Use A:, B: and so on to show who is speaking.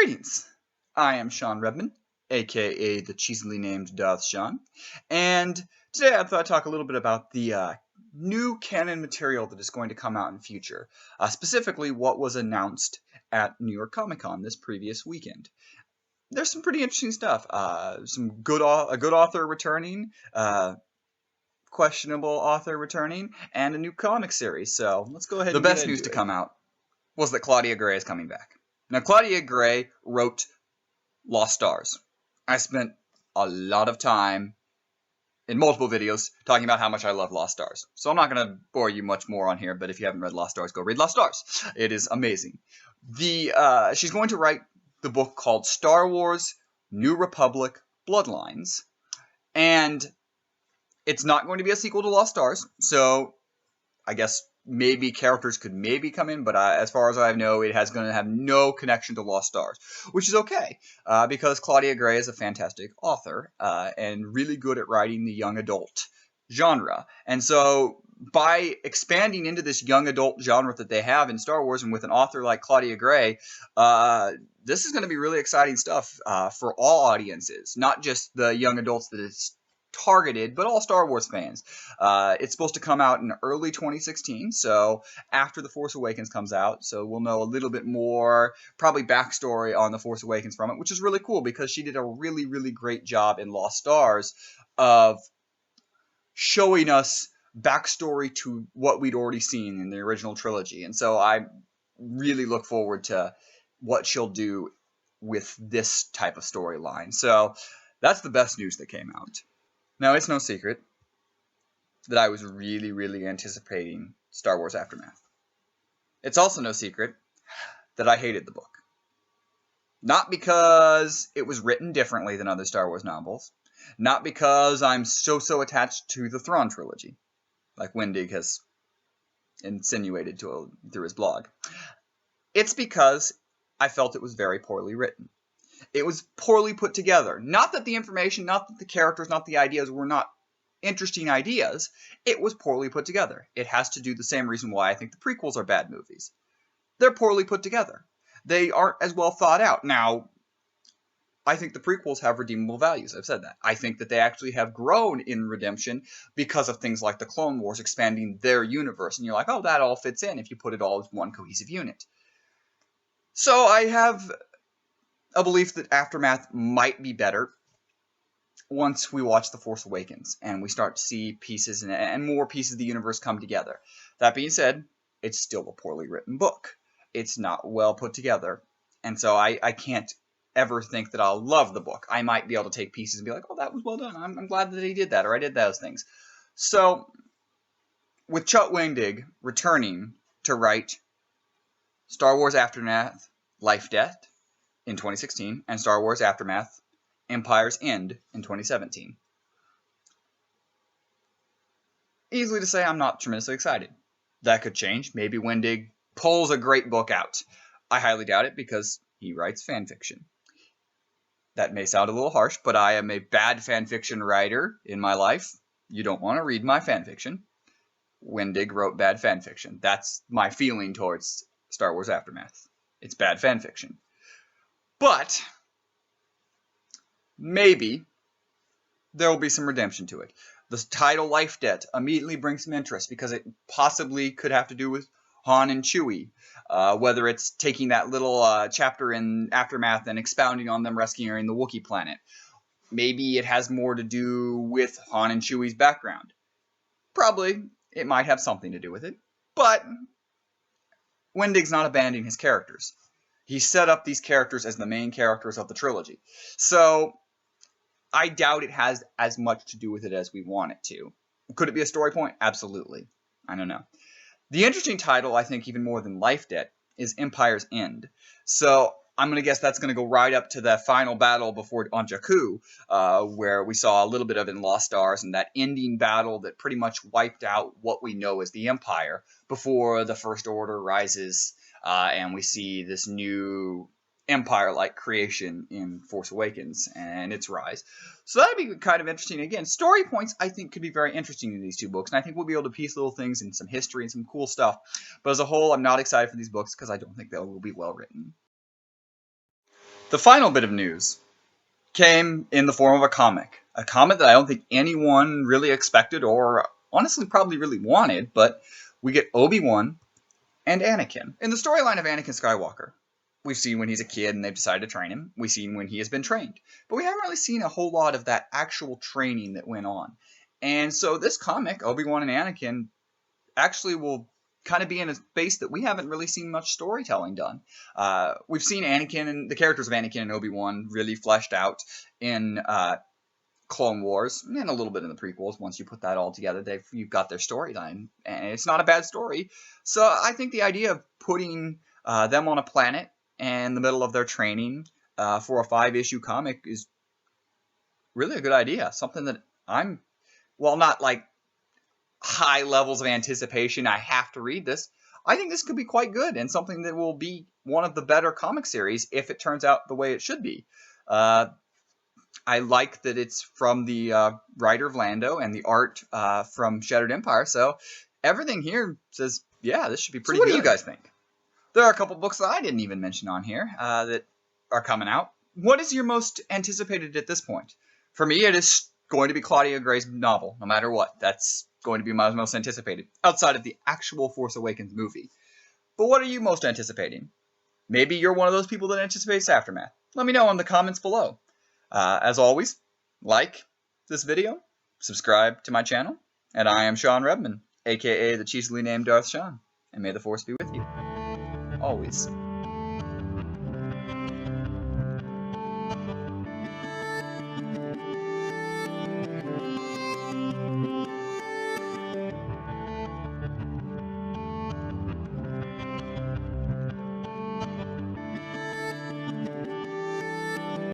A: Greetings! I am Shawn Redman, aka the cheesily named Darth Shawn, and today I thought I'd talk a little bit about the new canon material that is going to come out in the future, specifically what was announced at New York Comic Con this previous weekend. There's some pretty interesting stuff. A good author returning, questionable author returning, and a new comic series. So let's go ahead. The best news to come out was that Claudia Gray is coming back. Now, Claudia Gray wrote Lost Stars. I spent a lot of time in multiple videos talking about how much I love Lost Stars. So I'm not going to bore you much more on here, but if you haven't read Lost Stars, go read Lost Stars. It is amazing. She's going to write the book called Star Wars New Republic Bloodlines. And it's not going to be a sequel to Lost Stars, so I guess maybe characters could maybe come in, but as far as I know, it has going to have no connection to Lost Stars, which is okay, because Claudia Gray is a fantastic author and really good at writing the young adult genre. And so by expanding into this young adult genre that they have in Star Wars, and with an author like Claudia Gray, this is going to be really exciting stuff for all audiences, not just the young adults that it's targeted, but all Star Wars fans. It's supposed to come out in early 2016, so after The Force Awakens comes out, so we'll know a little bit more, probably backstory on The Force Awakens from it, which is really cool because she did a really, really great job in Lost Stars of showing us backstory to what we'd already seen in the original trilogy, and so I really look forward to what she'll do with this type of storyline. So that's the best news that came out. Now, it's no secret that I was really, really anticipating Star Wars Aftermath. It's also no secret that I hated the book. Not because it was written differently than other Star Wars novels. Not because I'm so attached to the Thrawn trilogy, like Wendig has insinuated through his blog. It's because I felt it was very poorly written. It was poorly put together. Not that the information, not that the characters, not the ideas were not interesting ideas. It was poorly put together. It has to do the same reason why I think the prequels are bad movies. They're poorly put together. They aren't as well thought out. Now, I think the prequels have redeemable values. I've said that. I think that they actually have grown in redemption because of things like the Clone Wars expanding their universe. And you're like, oh, that all fits in if you put it all as one cohesive unit. So I have a belief that Aftermath might be better once we watch The Force Awakens and we start to see pieces and more pieces of the universe come together. That being said, it's still a poorly written book. It's not well put together. And so I can't ever think that I'll love the book. I might be able to take pieces and be like, oh, that was well done. I'm glad that he did that, or I did those things. So with Chuck Wendig returning to write Star Wars Aftermath, Life Death, in 2016, and Star Wars Aftermath, Empire's End in 2017. Easily to say I'm not tremendously excited. That could change. Maybe Wendig pulls a great book out. I highly doubt it because he writes fan fiction. That may sound a little harsh, but I am a bad fan fiction writer in my life. You don't want to read my fan fiction. Wendig wrote bad fan fiction. That's my feeling towards Star Wars Aftermath. It's bad fan fiction. But maybe there will be some redemption to it. The title Life Debt immediately brings some interest because it possibly could have to do with Han and Chewie. Whether it's taking that little chapter in Aftermath and expounding on them rescuing the Wookiee planet. Maybe it has more to do with Han and Chewie's background. Probably it might have something to do with it. But Wendig's not abandoning his characters. He set up these characters as the main characters of the trilogy. So I doubt it has as much to do with it as we want it to. Could it be a story point? Absolutely. I don't know. The interesting title, I think even more than Life Debt, is Empire's End. So I'm going to guess that's going to go right up to the final battle on Jakku, where we saw a little bit of it in Lost Stars, and that ending battle that pretty much wiped out what we know as the Empire before the First Order rises. And we see this new Empire-like creation in Force Awakens and its rise. So that'd be kind of interesting. Again, story points I think could be very interesting in these two books, and I think we'll be able to piece little things and some history and some cool stuff. But as a whole, I'm not excited for these books because I don't think they will be well written. The final bit of news came in the form of a comic that I don't think anyone really expected or honestly probably really wanted, but we get Obi-Wan and Anakin. In the storyline of Anakin Skywalker, we've seen when he's a kid and they've decided to train him. We've seen when he has been trained. But we haven't really seen a whole lot of that actual training that went on. And so this comic, Obi-Wan and Anakin, actually will kind of be in a space that we haven't really seen much storytelling done. We've seen Anakin and the characters of Anakin and Obi-Wan really fleshed out in Clone Wars and a little bit in the prequels. Once you put that all together, you've got their storyline, and it's not a bad story. So I think the idea of putting them on a planet in the middle of their training for a 5-issue comic is really a good idea. Something that I'm, well, not like high levels of anticipation, I have to read this. I think this could be quite good and something that will be one of the better comic series if it turns out the way it should be. I like that it's from the writer of Lando and the art from Shattered Empire, so everything here says, yeah, this should be pretty good. What do you guys think? There are a couple books that I didn't even mention on here that are coming out. What is your most anticipated at this point? For me, it is going to be Claudia Gray's novel, no matter what. That's going to be my most anticipated, outside of the actual Force Awakens movie. But what are you most anticipating? Maybe you're one of those people that anticipates Aftermath. Let me know in the comments below. As always, like this video, subscribe to my channel, and I am Shawn Redman, aka the cheesily named Darth Shawn, and may the Force be with you. Always.